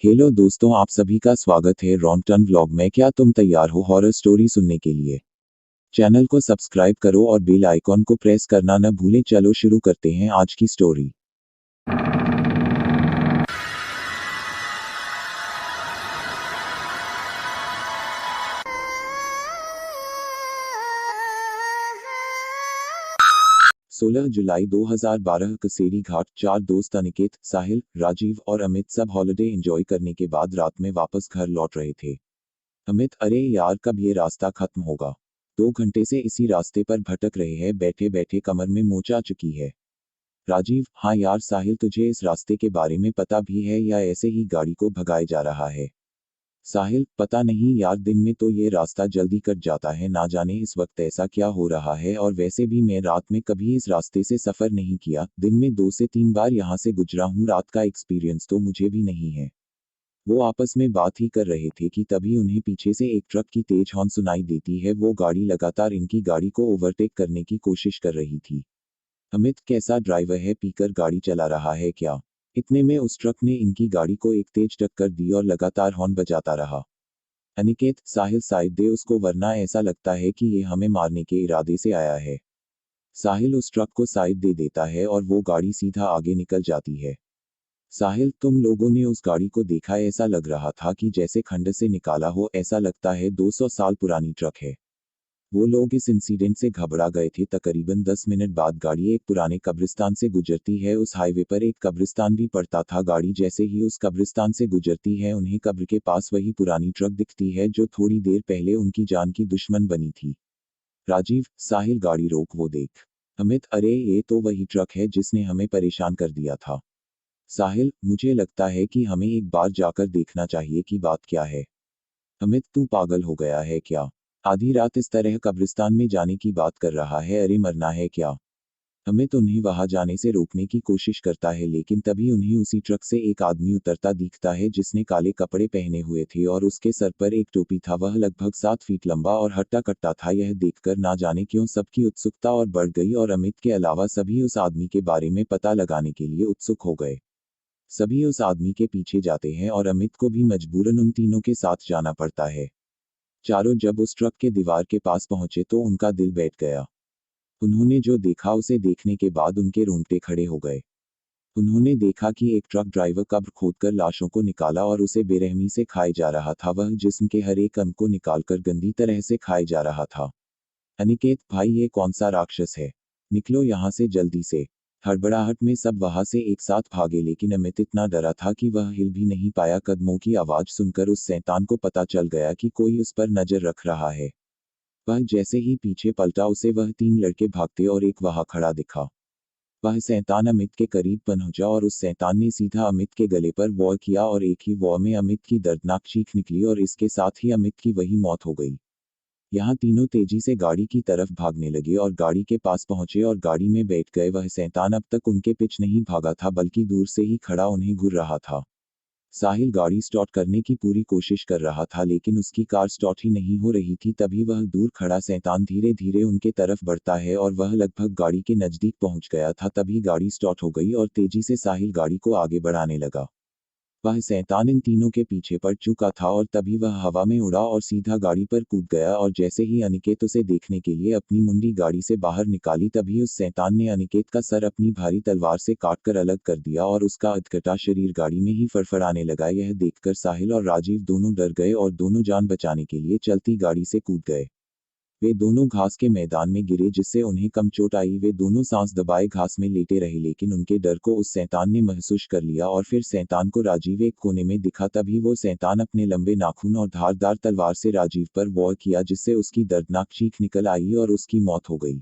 Hello दोस्तों, आप सभी का स्वागत है रॉन्गटन व्लॉग में। क्या तुम तैयार हो हॉरर स्टोरी सुनने के लिए? चैनल को सब्सक्राइब करो और बेल आइकॉन को प्रेस करना न भूलें। चलो शुरू करते हैं आज की स्टोरी। सोलह जुलाई 2012 कसेरी घाट। चार दोस्त अनिकेत, साहिल, राजीव और अमित सब हॉलिडे एंजॉय करने के बाद रात में वापस घर लौट रहे थे। अमित: अरे यार, कब ये रास्ता खत्म होगा? 2 घंटे से इसी रास्ते पर भटक रहे हैं, बैठे बैठे कमर में मोच आ चुकी है। राजीव: हाँ यार साहिल, तुझे इस रास्ते के बारे में पता भी है या ऐसे ही गाड़ी को भगाए जा रहा है? साहिल: पता नहीं यार, दिन में तो ये रास्ता जल्दी कट जाता है, ना जाने इस वक्त ऐसा क्या हो रहा है। और वैसे भी मैं रात में कभी इस रास्ते से सफर नहीं किया, दिन में 2 से 3 बार यहाँ से गुजरा हूँ, रात का एक्सपीरियंस तो मुझे भी नहीं है। वो आपस में बात ही कर रहे थे कि तभी उन्हें पीछे से एक ट्रक की तेज हॉर्न सुनाई देती है। वो गाड़ी लगातार इनकी गाड़ी को ओवरटेक करने की कोशिश कर रही थी। अमित: कैसा ड्राइवर है, पीकर गाड़ी चला रहा है क्या? इतने में उस ट्रक ने इनकी गाड़ी को एक तेज टक्कर दी और लगातार हॉर्न बजाता रहा। अनिकेत: साहिल साइड दे उसको, वरना ऐसा लगता है कि ये हमें मारने के इरादे से आया है। साहिल उस ट्रक को साइड दे देता है और वो गाड़ी सीधा आगे निकल जाती है। साहिल: तुम लोगों ने उस गाड़ी को देखा? ऐसा लग रहा था कि जैसे खंड से निकाला हो, ऐसा लगता है 200 साल पुरानी ट्रक है। वो लोग इस इंसिडेंट से घबरा गए थे। तकरीबन 10 मिनट बाद गाड़ी एक पुराने कब्रिस्तान से गुजरती है। उस हाईवे पर एक कब्रिस्तान भी पड़ता था। गाड़ी जैसे ही उस कब्रिस्तान से गुजरती है, उन्हें कब्र के पास वही पुरानी ट्रक दिखती है जो थोड़ी देर पहले उनकी जान की दुश्मन बनी थी। राजीव: साहिल गाड़ी रोक, वो देख। अमित: अरे ये तो वही ट्रक है जिसने हमें परेशान कर दिया था। साहिल: मुझे लगता है कि हमें एक बार जाकर देखना चाहिए कि बात क्या है। अमित: तू पागल हो गया है क्या? आधी रात इस तरह कब्रिस्तान में जाने की बात कर रहा है? अरे मरना है क्या? अमित उन्हें वहां जाने से रोकने की कोशिश करता है, लेकिन तभी उन्हें उसी ट्रक से एक आदमी उतरता दिखता है जिसने काले कपड़े पहने हुए थे और उसके सर पर एक टोपी था। वह लगभग 7 फीट लंबा और हट्टा कट्टा था। यह देखकर ना जाने क्यों सबकी उत्सुकता और बढ़ गई और अमित के अलावा सभी उस आदमी के बारे में पता लगाने के लिए उत्सुक हो गए। सभी उस आदमी के पीछे जाते हैं और अमित को भी मजबूरन उन तीनों के साथ जाना पड़ता है। चारों जब उस ट्रक के दीवार के पास पहुंचे तो उनका दिल बैठ गया। उन्होंने जो देखा उसे देखने के बाद उनके रोंगटे खड़े हो गए। उन्होंने देखा कि एक ट्रक ड्राइवर कब्र खोदकर लाशों को निकाला और उसे बेरहमी से खाए जा रहा था। वह जिस्म के हर एक अंग को निकालकर गंदी तरह से खाए जा रहा था। अनिकेत: भाई ये कौन सा राक्षस है? निकलो यहाँ से जल्दी से। हड़बड़ाहट में सब वहां से एक साथ भागे, लेकिन अमित इतना डरा था कि वह हिल भी नहीं पाया। कदमों की आवाज सुनकर उस शैतान को पता चल गया कि कोई उस पर नजर रख रहा है। वह जैसे ही पीछे पलटा, उसे वह 3 लड़के भागते और एक वहां खड़ा दिखा। वह शैतान अमित के करीब पहुंचा और उस शैतान ने सीधा अमित के गले पर वार किया और एक ही वार में अमित की दर्दनाक चीख निकली और इसके साथ ही अमित की वही मौत हो गई। यहाँ तीनों तेजी से गाड़ी की तरफ भागने लगे और गाड़ी के पास पहुंचे और गाड़ी में बैठ गए। वह शैतान अब तक उनके पीछे नहीं भागा था, बल्कि दूर से ही खड़ा उन्हें घूर रहा था। साहिल गाड़ी स्टार्ट करने की पूरी कोशिश कर रहा था, लेकिन उसकी कार स्टार्ट ही नहीं हो रही थी। तभी वह दूर खड़ा शैतान धीरे धीरे उनके तरफ बढ़ता है और वह लगभग गाड़ी के नजदीक पहुंच गया था। तभी गाड़ी स्टार्ट हो गई और तेजी से साहिल गाड़ी को आगे बढ़ाने लगा। वह शैतान इन तीनों के पीछे पड़ चुका था और तभी वह हवा में उड़ा और सीधा गाड़ी पर कूद गया। और जैसे ही अनिकेत उसे देखने के लिए अपनी मुंडी गाड़ी से बाहर निकाली, तभी उस शैतान ने अनिकेत का सर अपनी भारी तलवार से काटकर अलग कर दिया और उसका अधकटा शरीर गाड़ी में ही फड़फड़ाने लगा। यह देखकर साहिल और राजीव दोनों डर गए और दोनों जान बचाने के लिए चलती गाड़ी से कूद गए। वे दोनों घास के मैदान में गिरे जिससे उन्हें कम चोट आई। वे दोनों सांस दबाए घास में लेटे रहे, लेकिन उनके डर को उस शैतान ने महसूस कर लिया और फिर शैतान को राजीव एक कोने में दिखा। तभी वो शैतान अपने लंबे नाखून और धारदार तलवार से राजीव पर वार किया, जिससे उसकी दर्दनाक चीख निकल आई और उसकी मौत हो गई।